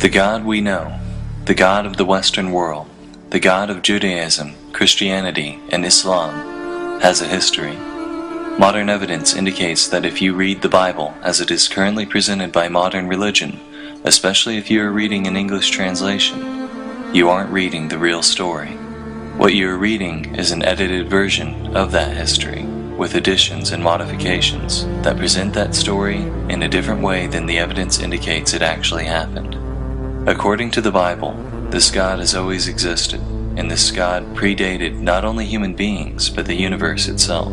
The God we know, the God of the Western world, the God of Judaism, Christianity, and Islam, has a history. Modern evidence indicates that if you read the Bible as it is currently presented by modern religion, especially if you are reading an English translation, you aren't reading the real story. What you are reading is an edited version of that history, with additions and modifications that present that story in a different way than the evidence indicates it actually happened. According to the Bible, this God has always existed, and this God predated not only human beings, but the universe itself.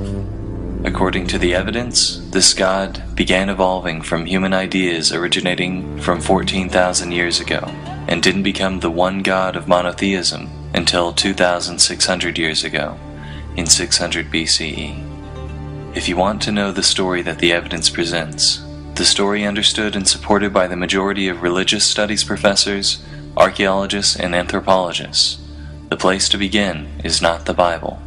According to the evidence, this God began evolving from human ideas originating from 14,000 years ago, and didn't become the one God of monotheism until 2,600 years ago, in 600 BCE. If you want to know the story that the evidence presents, the story understood and supported by the majority of religious studies professors, archaeologists, and anthropologists, the place to begin is not the Bible.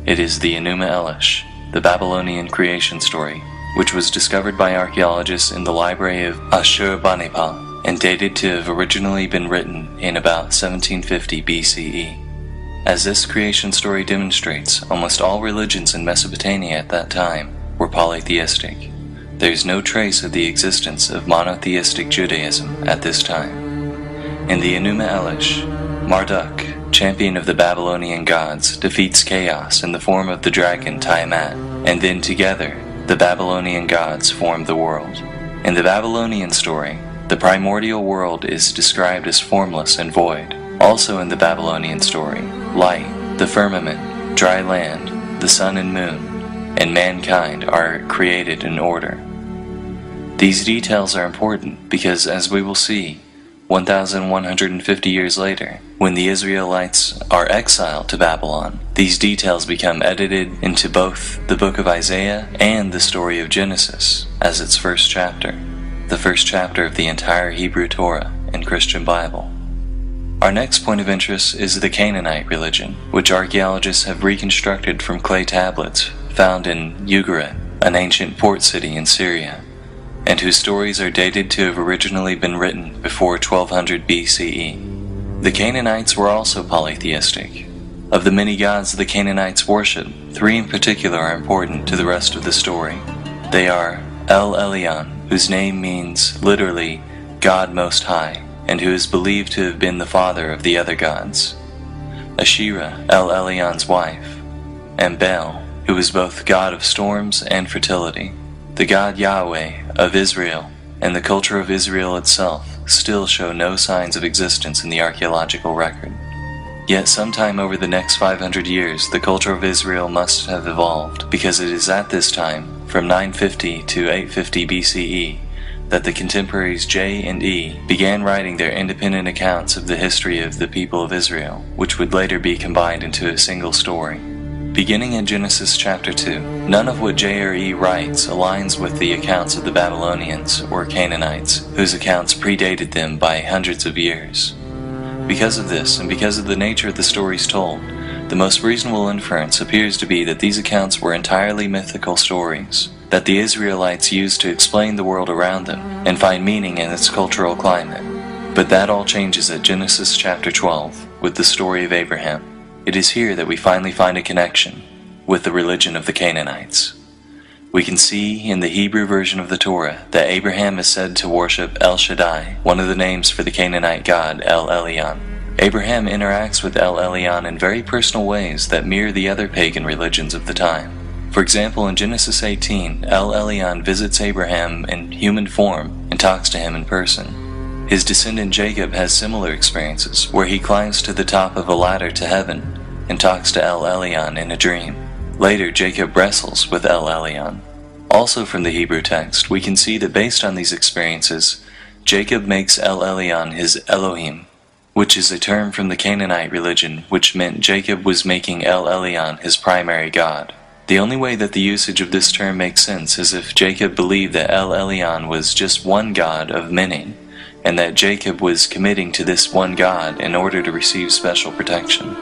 It is the Enuma Elish, the Babylonian creation story, which was discovered by archaeologists in the library of Ashurbanipal and dated to have originally been written in about 1750 BCE. As this creation story demonstrates, almost all religions in Mesopotamia at that time were polytheistic. There is no trace of the existence of monotheistic Judaism at this time. In the Enuma Elish, Marduk, champion of the Babylonian gods, defeats chaos in the form of the dragon Tiamat, and then together, the Babylonian gods form the world. In the Babylonian story, the primordial world is described as formless and void. Also in the Babylonian story, light, the firmament, dry land, the sun and moon, and mankind are created in order. These details are important because, as we will see, 1,150 years later, when the Israelites are exiled to Babylon, these details become edited into both the book of Isaiah and the story of Genesis as its first chapter, the first chapter of the entire Hebrew Torah and Christian Bible. Our next point of interest is the Canaanite religion, which archaeologists have reconstructed from clay tablets found in Ugarit, an ancient port city in Syria, and whose stories are dated to have originally been written before 1200 BCE. The Canaanites were also polytheistic. Of the many gods the Canaanites worship, three in particular are important to the rest of the story. They are El Elyon, whose name means literally God Most High, and who is believed to have been the father of the other gods; Asherah, El Elyon's wife; and Baal, who is both god of storms and fertility. The god Yahweh of Israel and the culture of Israel itself still show no signs of existence in the archaeological record. Yet sometime over the next 500 years the culture of Israel must have evolved, because it is at this time, from 950 to 850 BCE, that the contemporaries J and E began writing their independent accounts of the history of the people of Israel, which would later be combined into a single story. Beginning in Genesis chapter 2, none of what J or E writes aligns with the accounts of the Babylonians or Canaanites, whose accounts predated them by hundreds of years. Because of this, and because of the nature of the stories told, the most reasonable inference appears to be that these accounts were entirely mythical stories that the Israelites used to explain the world around them and find meaning in its cultural climate. But that all changes at Genesis chapter 12 with the story of Abraham. It is here that we finally find a connection with the religion of the Canaanites. We can see in the Hebrew version of the Torah that Abraham is said to worship El Shaddai, one of the names for the Canaanite god El Elyon. Abraham interacts with El Elyon in very personal ways that mirror the other pagan religions of the time. For example, in Genesis 18, El Elyon visits Abraham in human form and talks to him in person. His descendant Jacob has similar experiences, where he climbs to the top of a ladder to heaven and talks to El Elyon in a dream. Later, Jacob wrestles with El Elyon. Also from the Hebrew text, we can see that based on these experiences, Jacob makes El Elyon his Elohim, which is a term from the Canaanite religion which meant Jacob was making El Elyon his primary god. The only way that the usage of this term makes sense is if Jacob believed that El Elyon was just one god of many, and that Jacob was committing to this one God in order to receive special protection.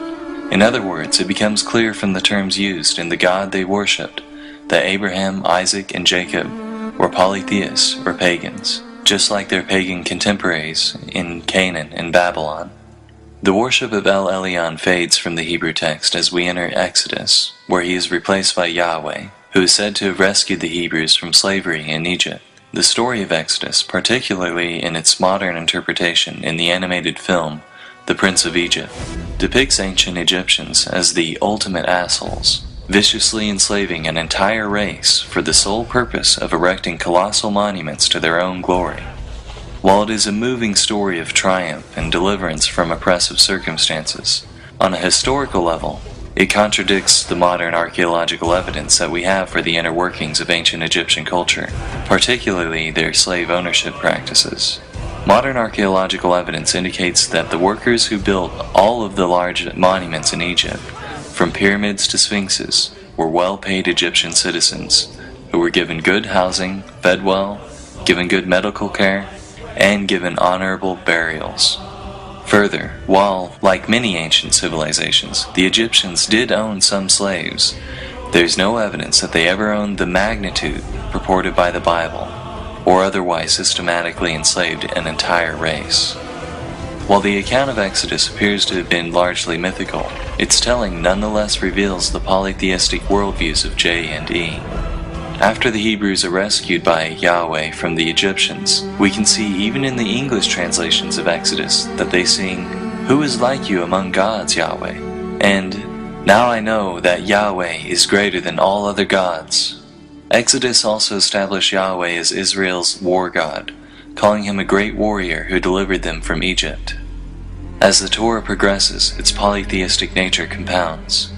In other words, it becomes clear from the terms used in the God they worshipped that Abraham, Isaac, and Jacob were polytheists or pagans. just like their pagan contemporaries in Canaan and Babylon. The worship of El Elyon fades from the Hebrew text as we enter Exodus, where he is replaced by Yahweh, who is said to have rescued the Hebrews from slavery in Egypt. The story of Exodus, particularly in its modern interpretation in the animated film The Prince of Egypt, depicts ancient Egyptians as the ultimate assholes, viciously enslaving an entire race for the sole purpose of erecting colossal monuments to their own glory. While it is a moving story of triumph and deliverance from oppressive circumstances, on a historical level, it contradicts the modern archaeological evidence that we have for the inner workings of ancient Egyptian culture, particularly their slave ownership practices. Modern archaeological evidence indicates that the workers who built all of the large monuments in Egypt, from pyramids to sphinxes, were well-paid Egyptian citizens who were given good housing, fed well, given good medical care, and given honorable burials. Further, while, like many ancient civilizations, the Egyptians did own some slaves, there is no evidence that they ever owned the magnitude purported by the Bible, or otherwise systematically enslaved an entire race. While the account of Exodus appears to have been largely mythical, its telling nonetheless reveals the polytheistic worldviews of J and E. After the Hebrews are rescued by Yahweh from the Egyptians, we can see even in the English translations of Exodus that they sing, "Who is like you among gods, Yahweh?" and "Now I know that Yahweh is greater than all other gods." Exodus also established Yahweh as Israel's war god, calling him a great warrior who delivered them from Egypt. As the Torah progresses, its polytheistic nature compounds.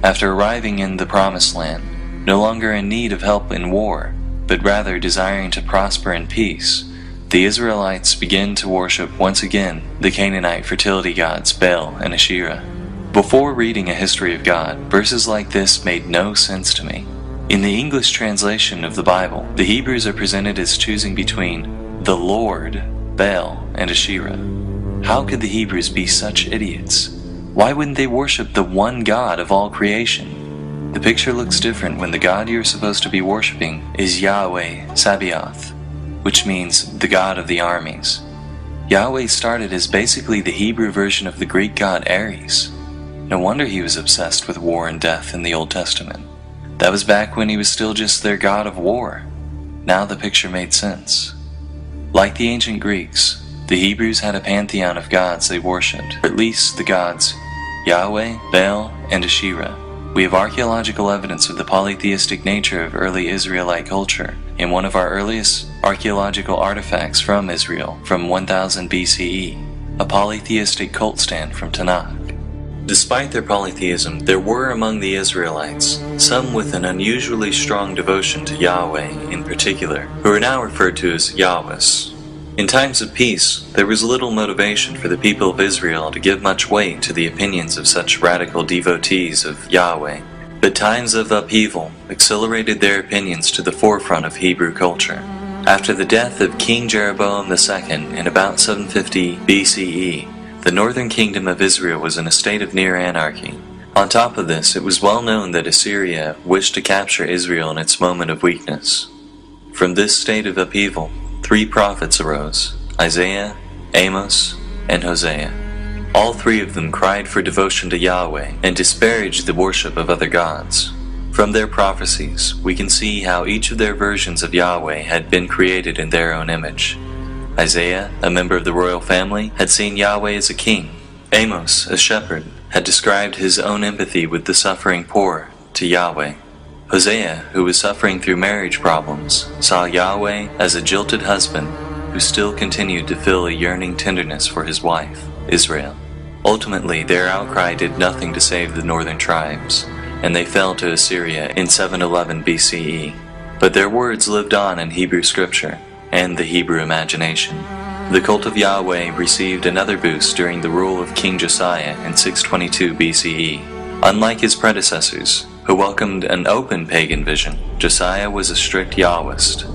After arriving in the Promised Land, no longer in need of help in war, but rather desiring to prosper in peace, the Israelites begin to worship once again the Canaanite fertility gods Baal and Asherah. Before reading a history of God, verses like this made no sense to me. In the English translation of the Bible, the Hebrews are presented as choosing between the Lord, Baal, and Asherah. How could the Hebrews be such idiots? Why wouldn't they worship the one God of all creation? The picture looks different when the God you're supposed to be worshiping is Yahweh Sabaoth, which means the God of the armies. Yahweh started as basically the Hebrew version of the Greek god Ares. No wonder he was obsessed with war and death in the Old Testament. That was back when he was still just their god of war. Now the picture made sense. Like the ancient Greeks, the Hebrews had a pantheon of gods they worshipped, or at least the gods Yahweh, Baal, and Asherah. We have archaeological evidence of the polytheistic nature of early Israelite culture in one of our earliest archaeological artifacts from Israel from 1000 BCE, a polytheistic cult stand from Tanakh. Despite their polytheism, there were among the Israelites some with an unusually strong devotion to Yahweh in particular, who are now referred to as Yahwehs. In times of peace, there was little motivation for the people of Israel to give much weight to the opinions of such radical devotees of Yahweh, but times of upheaval accelerated their opinions to the forefront of Hebrew culture. After the death of King Jeroboam II in about 750 BCE, the northern kingdom of Israel was in a state of near anarchy. On top of this, it was well known that Assyria wished to capture Israel in its moment of weakness. From this state of upheaval, 3 prophets arose, Isaiah, Amos, and Hosea. All 3 of them cried for devotion to Yahweh and disparaged the worship of other gods. From their prophecies, we can see how each of their versions of Yahweh had been created in their own image. Isaiah, a member of the royal family, had seen Yahweh as a king. Amos, a shepherd, had described his own empathy with the suffering poor to Yahweh. Hosea, who was suffering through marriage problems, saw Yahweh as a jilted husband who still continued to feel a yearning tenderness for his wife, Israel. Ultimately, their outcry did nothing to save the northern tribes, and they fell to Assyria in 711 BCE. But their words lived on in Hebrew scripture and the Hebrew imagination. The cult of Yahweh received another boost during the rule of King Josiah in 622 BCE. Unlike his predecessors, who welcomed an open pagan vision, Josiah was a strict Yahwist.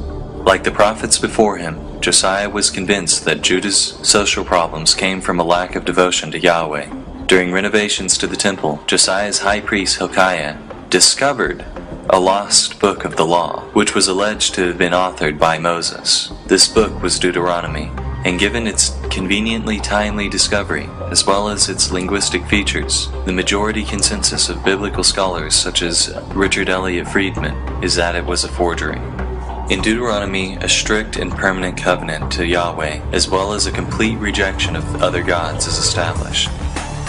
Like the prophets before him, Josiah was convinced that Judah's social problems came from a lack of devotion to Yahweh. During renovations to the temple, Josiah's high priest Hilkiah discovered a lost book of the law, which was alleged to have been authored by Moses. This book was Deuteronomy, and given its conveniently timely discovery, as well as its linguistic features, the majority consensus of biblical scholars such as Richard Elliott Friedman is that it was a forgery. In Deuteronomy, a strict and permanent covenant to Yahweh, as well as a complete rejection of other gods, is established.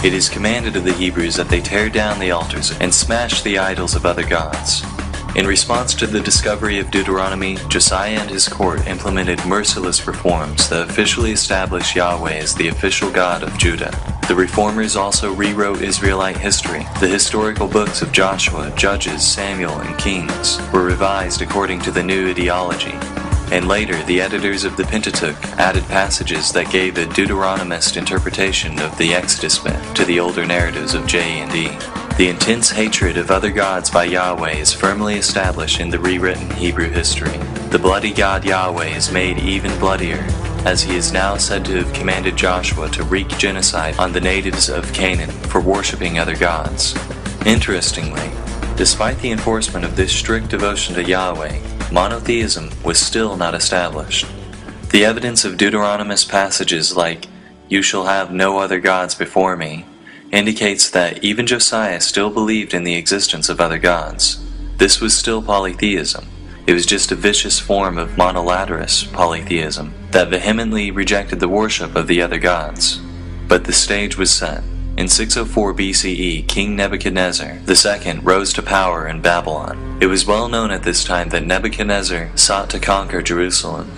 It is commanded of the Hebrews that they tear down the altars and smash the idols of other gods. In response to the discovery of Deuteronomy, Josiah and his court implemented merciless reforms that officially established Yahweh as the official God of Judah. The reformers also rewrote Israelite history. The historical books of Joshua, Judges, Samuel, and Kings were revised according to the new ideology. And later, the editors of the Pentateuch added passages that gave a Deuteronomist interpretation of the Exodus myth to the older narratives of J&E. The intense hatred of other gods by Yahweh is firmly established in the rewritten Hebrew history. The bloody God Yahweh is made even bloodier, as he is now said to have commanded Joshua to wreak genocide on the natives of Canaan for worshipping other gods. Interestingly, despite the enforcement of this strict devotion to Yahweh, monotheism was still not established. The evidence of Deuteronomist passages like, "You shall have no other gods before me," indicates that even Josiah still believed in the existence of other gods. This was still polytheism. It was just a vicious form of monolaterous polytheism that vehemently rejected the worship of the other gods. But the stage was set. In 604 BCE, King Nebuchadnezzar II rose to power in Babylon. It was well known at this time that Nebuchadnezzar sought to conquer Jerusalem.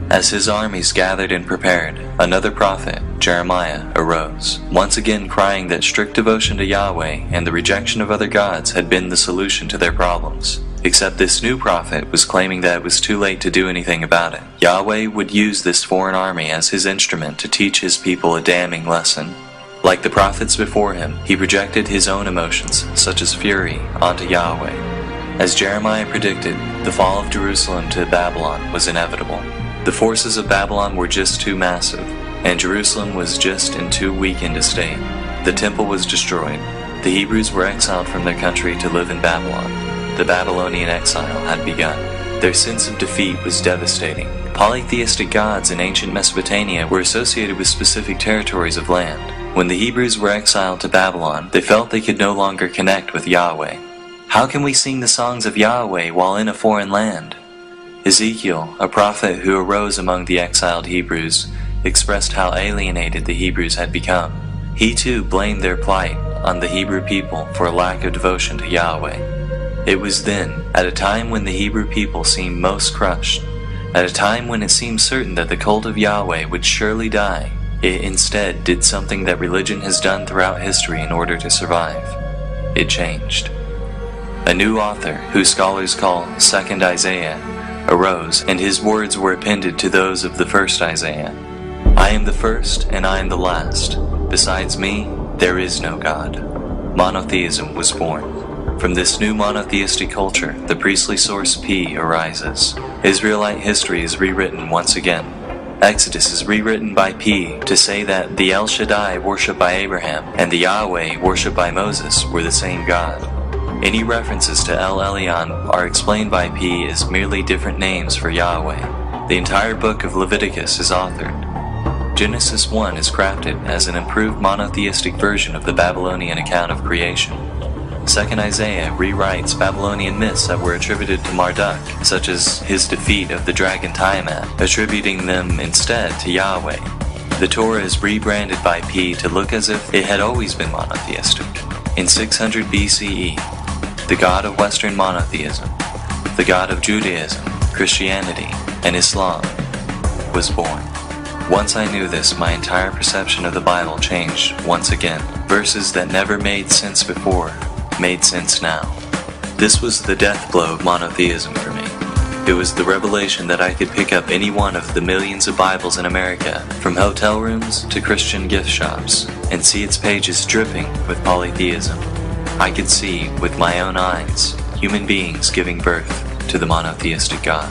As his armies gathered and prepared, another prophet, Jeremiah, arose, once again crying that strict devotion to Yahweh and the rejection of other gods had been the solution to their problems. Except this new prophet was claiming that it was too late to do anything about it. Yahweh would use this foreign army as his instrument to teach his people a damning lesson. Like the prophets before him, he projected his own emotions, such as fury, onto Yahweh. As Jeremiah predicted, the fall of Jerusalem to Babylon was inevitable. The forces of Babylon were just too massive, and Jerusalem was just in too weakened a state. The temple was destroyed. The Hebrews were exiled from their country to live in Babylon. The Babylonian exile had begun. Their sense of defeat was devastating. Polytheistic gods in ancient Mesopotamia were associated with specific territories of land. When the Hebrews were exiled to Babylon, they felt they could no longer connect with Yahweh. How can we sing the songs of Yahweh while in a foreign land? Ezekiel, a prophet who arose among the exiled Hebrews, expressed how alienated the Hebrews had become. He too blamed their plight on the Hebrew people for a lack of devotion to Yahweh. It was then, at a time when the Hebrew people seemed most crushed, at a time when it seemed certain that the cult of Yahweh would surely die, it instead did something that religion has done throughout history in order to survive. It changed. A new author, who scholars call Second Isaiah, arose, and his words were appended to those of the first Isaiah. "I am the first, and I am the last. Besides me, there is no God." Monotheism was born. From this new monotheistic culture, the priestly source P arises. Israelite history is rewritten once again. Exodus is rewritten by P to say that the El Shaddai worshipped by Abraham and the Yahweh worshipped by Moses were the same God. Any references to El Elyon are explained by P as merely different names for Yahweh. The entire book of Leviticus is authored. Genesis 1 is crafted as an improved monotheistic version of the Babylonian account of creation. Second Isaiah rewrites Babylonian myths that were attributed to Marduk, such as his defeat of the dragon Tiamat, attributing them instead to Yahweh. The Torah is rebranded by P to look as if it had always been monotheistic. In 600 BCE, the God of Western monotheism, the God of Judaism, Christianity, and Islam, was born. Once I knew this, my entire perception of the Bible changed once again. Verses that never made sense before made sense now. This was the death blow of monotheism for me. It was the revelation that I could pick up any one of the millions of Bibles in America, from hotel rooms to Christian gift shops, and see its pages dripping with polytheism. I could see, with my own eyes, human beings giving birth to the monotheistic God.